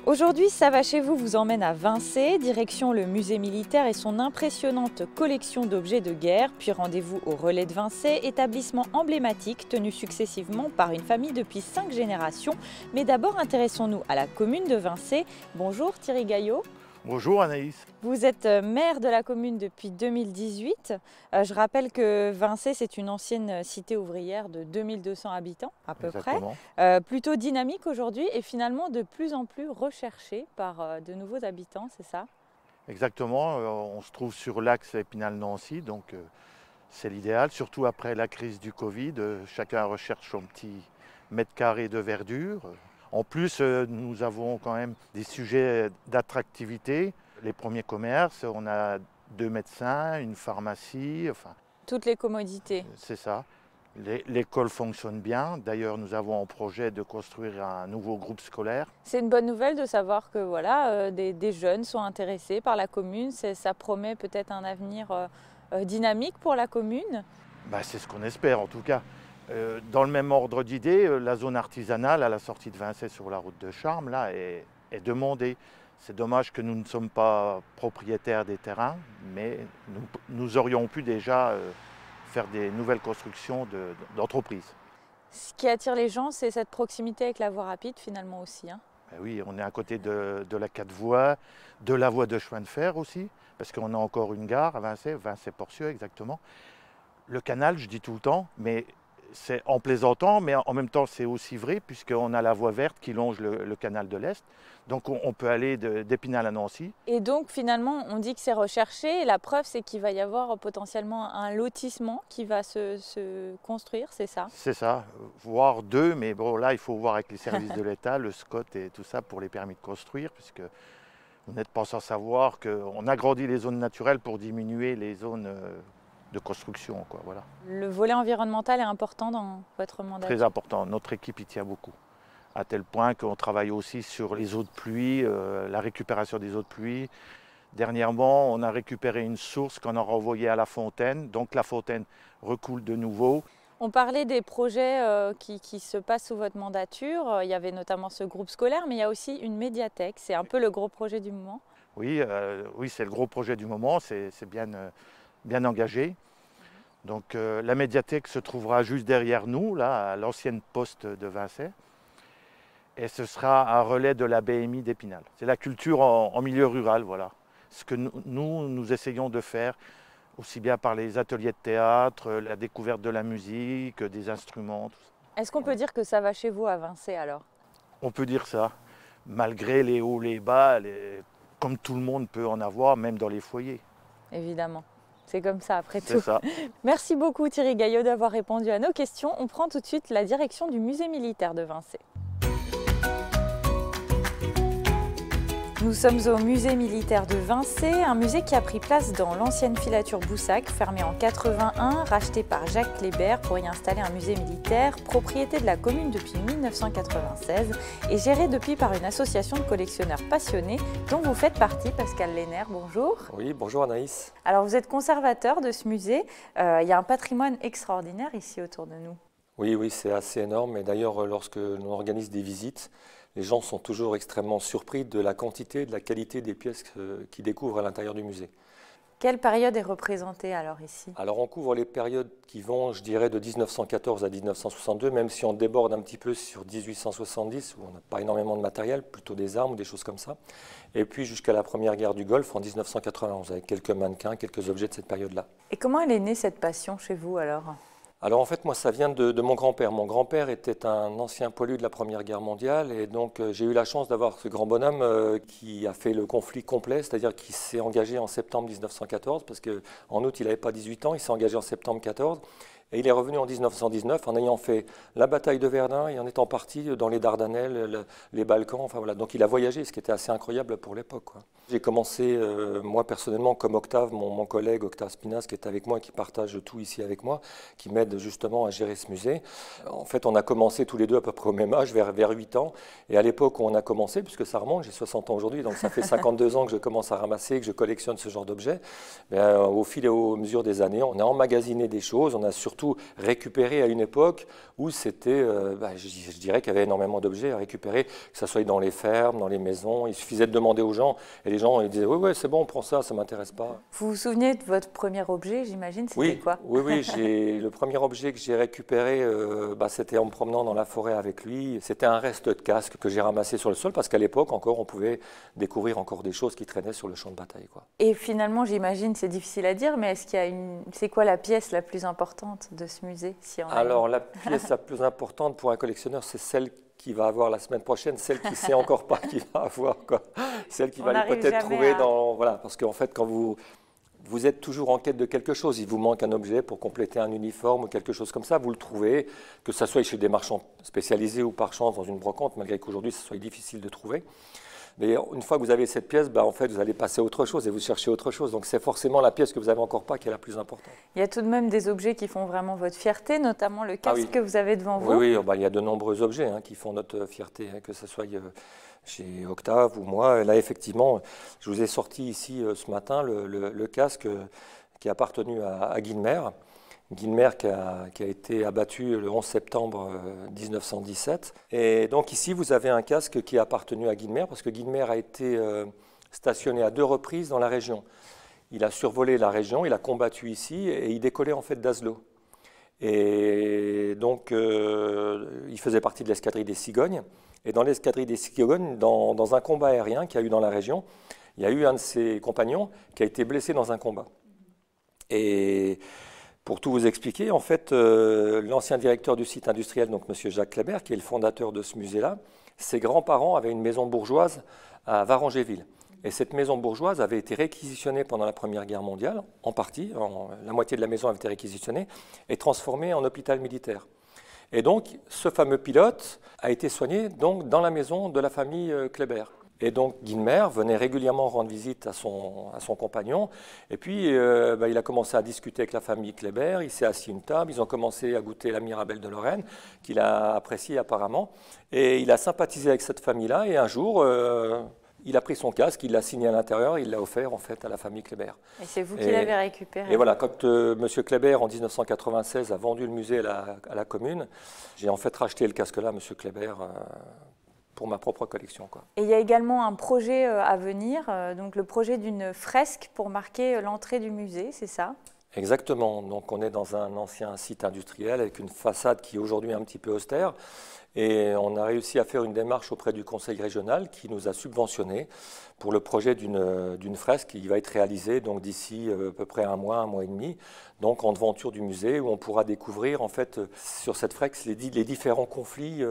Aujourd'hui, Ça va chez vous emmène à Vincey, direction le musée militaire et son impressionnante collection d'objets de guerre, puis rendez-vous au Relais de Vincey, établissement emblématique tenu successivement par une famille depuis 5 générations. Mais d'abord, intéressons-nous à la commune de Vincey. Bonjour Thierry Gaillot. Bonjour Anaïs. Vous êtes maire de la commune depuis 2018. Je rappelle que Vincey, c'est une ancienne cité ouvrière de 2200 habitants à peu près. Plutôt dynamique aujourd'hui et finalement de plus en plus recherchée par de nouveaux habitants, c'est ça? Exactement, on se trouve sur l'axe Épinal-Nancy, donc c'est l'idéal, surtout après la crise du Covid. Chacun recherche son petit mètre carré de verdure. En plus, nous avons quand même des sujets d'attractivité. Les premiers commerces, on a 2 médecins, une pharmacie, enfin... Toutes les commodités. C'est ça. L'école fonctionne bien. D'ailleurs, nous avons en projet de construire un nouveau groupe scolaire. C'est une bonne nouvelle de savoir que voilà, des jeunes sont intéressés par la commune. Ça promet peut-être un avenir dynamique pour la commune. C'est ce qu'on espère en tout cas. Dans le même ordre d'idée, la zone artisanale à la sortie de Vincey sur la route de Charmes là, est demandée. C'est dommage que nous ne sommes pas propriétaires des terrains, mais nous aurions pu déjà faire des nouvelles constructions d'entreprises. Ce qui attire les gens, c'est cette proximité avec la voie rapide finalement aussi. Oui, on est à côté de la 4 voies, de la voie de chemin de fer aussi, parce qu'on a encore une gare à Vincey, Vincey-Porcieux exactement. Le canal, je dis tout le temps, mais c'est en plaisantant, mais en même temps c'est aussi vrai puisqu'on a la voie verte qui longe le canal de l'Est. Donc on peut aller d'Épinal à Nancy. Et donc finalement on dit que c'est recherché et la preuve c'est qu'il va y avoir potentiellement un lotissement qui va se construire, c'est ça? C'est ça, voire 2, mais bon là il faut voir avec les services de l'État, le SCOT et tout ça pour les permis de construire puisque vous n'êtes pas sans savoir qu'on agrandit les zones naturelles pour diminuer les zones de construction, quoi, voilà. Le volet environnemental est important dans votre mandat? Très important, notre équipe y tient beaucoup, à tel point qu'on travaille aussi sur les eaux de pluie, la récupération des eaux de pluie. Dernièrement, on a récupéré une source qu'on a renvoyée à la fontaine, donc la fontaine recoule de nouveau. On parlait des projets qui se passent sous votre mandature, il y avait notamment ce groupe scolaire, mais il y a aussi une médiathèque, c'est un peu le gros projet du moment? Oui, c'est le gros projet du moment, c'est bien engagé. Donc la médiathèque se trouvera juste derrière nous, là, à l'ancienne poste de Vincey. Et ce sera un relais de la BMI d'Épinal. C'est la culture en milieu rural, voilà. Ce que nous essayons de faire, aussi bien par les ateliers de théâtre, la découverte de la musique, des instruments, tout ça. Est-ce qu'on peut dire que ça va chez vous à Vincey alors? On peut dire ça, malgré les hauts, les bas, comme tout le monde peut en avoir, même dans les foyers. Évidemment. C'est comme ça après tout. C'est ça. Merci beaucoup Thierry Gaillot d'avoir répondu à nos questions. On prend tout de suite la direction du musée militaire de Vincey. Nous sommes au musée militaire de Vincey, un musée qui a pris place dans l'ancienne filature Boussac, fermée en 81, rachetée par Jacques Kléber pour y installer un musée militaire, propriété de la commune depuis 1996 et géré depuis par une association de collectionneurs passionnés dont vous faites partie, Pascal Léner. Bonjour. Oui, bonjour Anaïs. Alors vous êtes conservateur de ce musée, il y a un patrimoine extraordinaire ici autour de nous. Oui, c'est assez énorme et d'ailleurs lorsque l'on organise des visites, les gens sont toujours extrêmement surpris de la quantité et de la qualité des pièces qu'ils découvrent à l'intérieur du musée. Quelle période est représentée alors ici? Alors on couvre les périodes qui vont, je dirais, de 1914 à 1962, même si on déborde un petit peu sur 1870, où on n'a pas énormément de matériel, plutôt des armes ou des choses comme ça. Et puis jusqu'à la première guerre du Golfe en 1991, avec quelques mannequins, quelques objets de cette période-là. Et comment elle est née cette passion chez vous alors? Alors en fait, moi, ça vient de mon grand-père. Mon grand-père était un ancien poilu de la Première Guerre mondiale et donc j'ai eu la chance d'avoir ce grand bonhomme qui a fait le conflit complet, c'est-à-dire qui s'est engagé en septembre 1914, parce qu'en août, il n'avait pas 18 ans, il s'est engagé en septembre 14. Et il est revenu en 1919 en ayant fait la bataille de Verdun et en étant parti dans les Dardanelles, les Balkans, enfin voilà. Donc il a voyagé, ce qui était assez incroyable pour l'époque, quoi. J'ai commencé, moi personnellement, comme Octave, mon collègue Octave Spinas, qui est avec moi, qui partage tout ici avec moi, qui m'aide justement à gérer ce musée. En fait, on a commencé tous les deux à peu près au même âge, vers 8 ans. Et à l'époque où on a commencé, puisque ça remonte, j'ai 60 ans aujourd'hui, donc ça fait 52 ans que je commence à ramasser, que je collectionne ce genre d'objets. Au fil et aux mesures des années, on a emmagasiné des choses, on a surtout surtout récupéré à une époque où c'était, je dirais qu'il y avait énormément d'objets à récupérer, que ce soit dans les fermes, dans les maisons. Il suffisait de demander aux gens et les gens ils disaient oui, c'est bon, on prend ça, ça ne m'intéresse pas. Vous vous souvenez de votre premier objet, j'imagine, c'était quoi? Oui, le premier objet que j'ai récupéré, c'était en me promenant dans la forêt avec lui. C'était un reste de casque que j'ai ramassé sur le sol parce qu'à l'époque encore, on pouvait découvrir encore des choses qui traînaient sur le champ de bataille, quoi. Et finalement, j'imagine, c'est difficile à dire, mais est-ce qu'il y a c'est quoi la pièce la plus importante de ce musée, si on a Alors, la pièce la plus importante pour un collectionneur, c'est celle qui va avoir la semaine prochaine, celle qui ne sait encore pas qu'il va avoir, quoi. Celle qui va peut-être trouver dans... Voilà, parce qu'en fait, quand vous êtes toujours en quête de quelque chose, il vous manque un objet pour compléter un uniforme ou quelque chose comme ça, vous le trouvez, que ce soit chez des marchands spécialisés ou par chance dans une brocante, malgré qu'aujourd'hui, ce soit difficile de trouver. Mais une fois que vous avez cette pièce, en fait, vous allez passer à autre chose et vous cherchez autre chose. Donc c'est forcément la pièce que vous n'avez encore pas qui est la plus importante. Il y a tout de même des objets qui font vraiment votre fierté, notamment le casque que vous avez devant vous. Oui, il y a de nombreux objets qui font notre fierté, que ce soit chez Octave ou moi. Et là, effectivement, je vous ai sorti ici ce matin le casque qui a appartenu à Guilmer. Guilmer qui a été abattu le 11 septembre 1917. Et donc ici, vous avez un casque qui a appartenu à Guilmer, parce que Guilmer a été stationné à 2 reprises dans la région. Il a survolé la région, il a combattu ici, et il décollait en fait d'Aslo. Et donc, il faisait partie de l'escadrille des Cigognes. Et dans l'escadrille des Cigognes, dans un combat aérien qu'il y a eu dans la région, il y a eu un de ses compagnons qui a été blessé dans un combat. Et... pour tout vous expliquer, en fait, l'ancien directeur du site industriel, donc M. Jacques Kléber, qui est le fondateur de ce musée-là, ses grands-parents avaient une maison bourgeoise à Varangéville. Et cette maison bourgeoise avait été réquisitionnée pendant la Première Guerre mondiale, en partie, la moitié de la maison avait été réquisitionnée, et transformée en hôpital militaire. Et donc, ce fameux pilote a été soigné donc, dans la maison de la famille Kléber. Et donc Guilmer venait régulièrement rendre visite à son compagnon. Et puis il a commencé à discuter avec la famille Kléber, il s'est assis à une table, ils ont commencé à goûter la Mirabelle de Lorraine, qu'il a appréciée apparemment. Et il a sympathisé avec cette famille-là et un jour, il a pris son casque, il l'a signé à l'intérieur, il l'a offert en fait à la famille Kléber. Et c'est vous qui l'avez récupéré. Et voilà, quand M. Kléber en 1996 a vendu le musée à la commune, j'ai en fait racheté le casque-là, M. Kléber, pour ma propre collection, quoi. Et il y a également un projet à venir, donc le projet d'une fresque pour marquer l'entrée du musée, c'est ça? Exactement. Donc on est dans un ancien site industriel avec une façade qui est aujourd'hui un petit peu austère. Et on a réussi à faire une démarche auprès du conseil régional qui nous a subventionné pour le projet d'une fresque qui va être réalisée donc d'ici à peu près un mois et demi, donc en devanture du musée où on pourra découvrir en fait sur cette fresque les différents conflits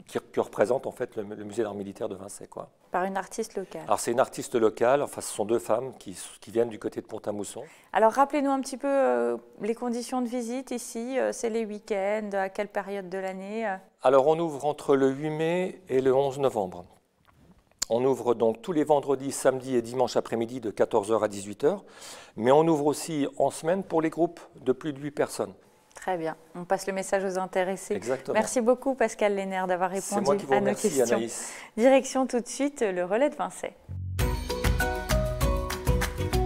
qui représente en fait le musée d'art militaire de Vinçay, quoi. Par une artiste locale. Alors c'est une artiste locale, enfin ce sont 2 femmes qui viennent du côté de Pont-à-Mousson. Alors rappelez-nous un petit peu les conditions de visite ici, c'est les week-ends, à quelle période de l'année? Alors on ouvre entre le 8 mai et le 11 novembre. On ouvre donc tous les vendredis, samedis et dimanches après-midi de 14h à 18h, mais on ouvre aussi en semaine pour les groupes de plus de 8 personnes. Très bien, on passe le message aux intéressés. Exactement. Merci beaucoup Pascal Lénère d'avoir répondu à nos questions. Anaïs. Direction tout de suite le relais de Vinçay.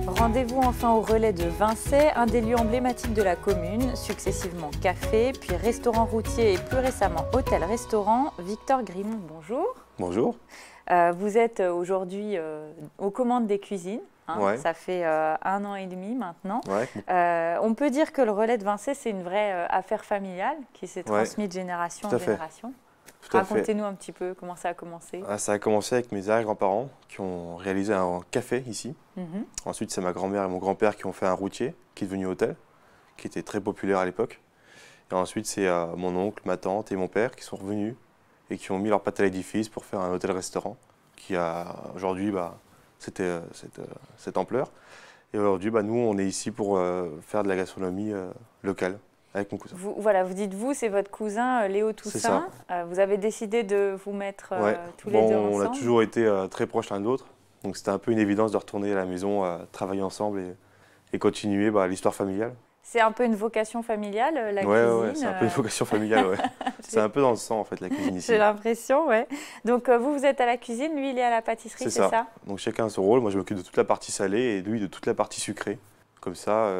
Rendez-vous enfin au relais de Vinçay, un des lieux emblématiques de la commune, successivement café, puis restaurant routier et plus récemment hôtel-restaurant. Victor Grimont, bonjour. Bonjour. Vous êtes aujourd'hui aux commandes des cuisines. Ouais. Ça fait 1 an et demi maintenant. Ouais. On peut dire que le relais de Vinçay, c'est une vraie affaire familiale qui s'est transmise de génération en génération. Racontez-nous un petit peu comment ça a commencé. Ça a commencé avec mes arrière-grands-parents qui ont réalisé un café ici. Ensuite, c'est ma grand-mère et mon grand-père qui ont fait un routier qui est devenu hôtel, qui était très populaire à l'époque. Et ensuite, c'est mon oncle, ma tante et mon père qui sont revenus et qui ont mis leur patte à l'édifice pour faire un hôtel-restaurant qui a aujourd'hui cette ampleur. Et aujourd'hui, nous, on est ici pour faire de la gastronomie locale avec mon cousin. Vous dites vous, c'est votre cousin Léo Toussaint. Vous avez décidé de vous mettre tous les deux ensemble. On a toujours été très proches l'un de l'autre. Donc c'était un peu une évidence de retourner à la maison, travailler ensemble et continuer l'histoire familiale. C'est un peu une vocation familiale, la cuisine. Oui, c'est un peu une vocation familiale, ouais. C'est un peu dans le sang, en fait, la cuisine ici. J'ai l'impression, ouais. Donc, vous êtes à la cuisine, lui, il est à la pâtisserie, c'est ça? Donc, chacun a son rôle. Moi, je m'occupe de toute la partie salée et lui, de toute la partie sucrée. Comme ça,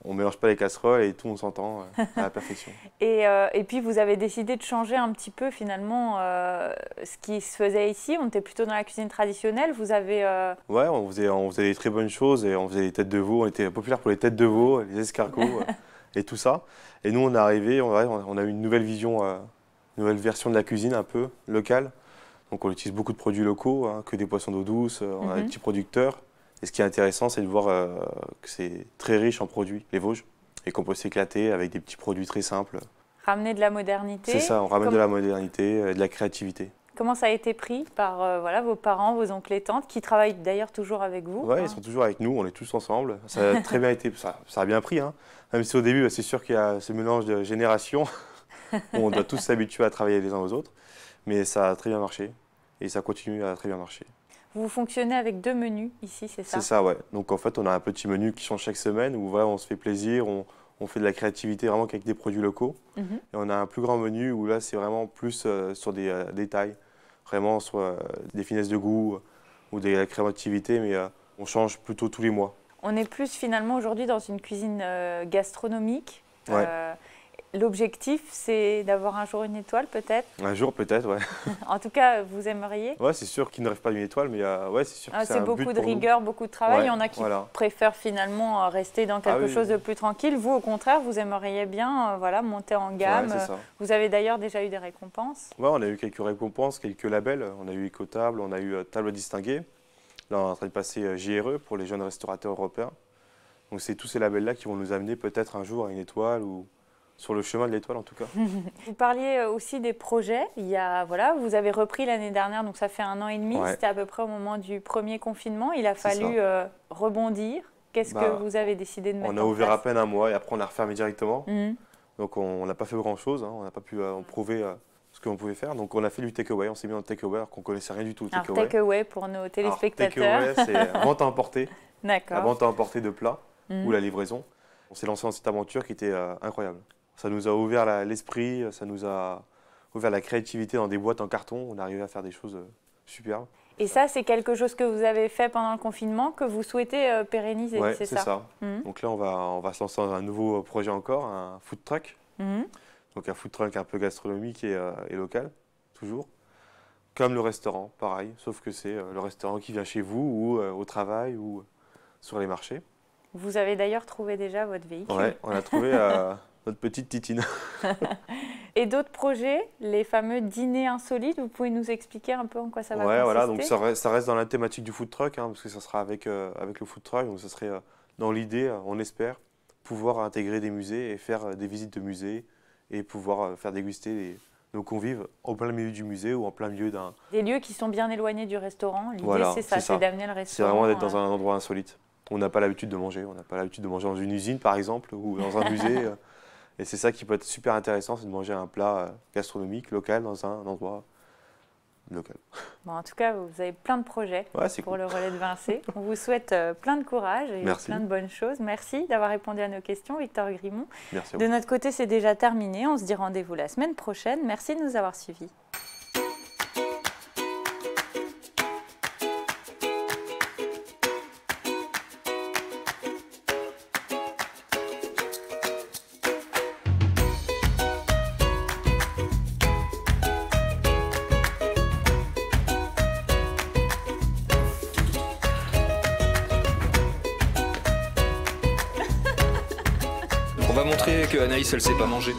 on ne mélange pas les casseroles et tout, on s'entend à la perfection. Et puis, vous avez décidé de changer un petit peu, finalement, ce qui se faisait ici. On était plutôt dans la cuisine traditionnelle. Vous avez... Ouais, on faisait des très bonnes choses et on faisait les têtes de veau. On était populaire pour les têtes de veau, les escargots et tout ça. Et nous, on est arrivé, on a eu une nouvelle vision, une nouvelle version de la cuisine un peu locale. Donc, on utilise beaucoup de produits locaux, hein, que des poissons d'eau douce. On a des petits producteurs. Et ce qui est intéressant, c'est de voir que c'est très riche en produits, les Vosges, et qu'on peut s'éclater avec des petits produits très simples. Ramener de la modernité. C'est ça, on ramène de la modernité, de la créativité. Comment ça a été pris par voilà, vos parents, vos oncles et tantes, qui travaillent d'ailleurs toujours avec vous? Oui, ils sont toujours avec nous, on est tous ensemble. Ça a très bien été, ça a bien pris, hein. Même si au début, c'est sûr qu'il y a ce mélange de générations, où on doit tous s'habituer à travailler les uns aux autres, mais ça a très bien marché, et ça continue à très bien marcher. Vous fonctionnez avec 2 menus ici, c'est ça? C'est ça, ouais. Donc en fait, on a un petit menu qui change chaque semaine où voilà, on se fait plaisir, on fait de la créativité vraiment qu'avec des produits locaux. Et on a un plus grand menu où là, c'est vraiment plus sur des détails, vraiment sur des finesses de goût ou de la créativité, mais on change plutôt tous les mois. On est plus finalement aujourd'hui dans une cuisine gastronomique. Ouais. L'objectif, c'est d'avoir un jour une étoile, peut-être? Un jour, peut-être, ouais. En tout cas, vous aimeriez? Ouais, c'est sûr qu'il ne rêve pas d'une étoile, mais ouais, c'est sûr que c'est un but beaucoup de pour nous. rigueur, beaucoup de travail. Ouais, Il y en a qui voilà. préfèrent finalement rester dans quelque chose de plus tranquille. Vous, au contraire, vous aimeriez bien voilà, monter en gamme. Ouais, c'est ça. Vous avez d'ailleurs déjà eu des récompenses? Ouais, on a eu quelques récompenses, quelques labels. On a eu Écotable, on a eu Table distinguée. Là, on est en train de passer JRE pour les jeunes restaurateurs européens. Donc, c'est tous ces labels-là qui vont nous amener peut-être un jour à une étoile ou sur le chemin de l'étoile en tout cas. Vous parliez aussi des projets. Voilà, vous avez repris l'année dernière, donc ça fait 1 an et demi. Ouais. C'était à peu près au moment du premier confinement. Il a fallu rebondir. Qu'est-ce que vous avez décidé de mettre en place? On a ouvert à peine 1 mois et après on a refermé directement. Donc on n'a pas fait grand-chose, hein. On n'a pas pu prouver ce qu'on pouvait faire. Donc on a fait du take-away, on s'est mis dans le take-away alors qu'on ne connaissait rien du tout. Alors take-away pour nos téléspectateurs. Take-away, c'est vente à emporter. D'accord. La vente à emporter de plats ou la livraison. On s'est lancé dans cette aventure qui était incroyable. Ça nous a ouvert l'esprit, ça nous a ouvert la créativité dans des boîtes en carton. On est arrivé à faire des choses superbes. Et ça, c'est quelque chose que vous avez fait pendant le confinement, que vous souhaitez pérenniser, ouais, c'est ça? C'est ça. Donc là, on va se lancer dans un nouveau projet encore, un food truck. Donc un food truck un peu gastronomique et local, toujours. Comme le restaurant, pareil, sauf que c'est le restaurant qui vient chez vous ou au travail ou sur les marchés. Vous avez d'ailleurs trouvé déjà votre véhicule? Oui, on a trouvé notre petite Titine. Et d'autres projets, les fameux dîners insolites, vous pouvez nous expliquer un peu en quoi ça va consister? Voilà, donc ça reste dans la thématique du food truck, hein, parce que ça sera avec le food truck, donc ça serait dans l'idée, on espère, pouvoir intégrer des musées et faire des visites de musées et pouvoir faire déguster nos convives en plein milieu du musée ou en plein milieu d'un... Des lieux qui sont bien éloignés du restaurant, l'idée voilà, c'est ça, c'est d'amener le restaurant. C'est vraiment d'être dans un endroit insolite. On n'a pas l'habitude de manger, on n'a pas l'habitude de manger dans une usine par exemple ou dans un musée. Et c'est ça qui peut être super intéressant, c'est de manger un plat gastronomique local dans un endroit local. Bon, en tout cas, vous avez plein de projets pour le relais de Vincé. On vous souhaite plein de courage et plein de bonnes choses. Merci d'avoir répondu à nos questions, Victor Grimont. Merci. De notre côté, c'est déjà terminé. On se dit rendez-vous la semaine prochaine. Merci de nous avoir suivis. On va montrer que Anaïs, elle sait pas manger.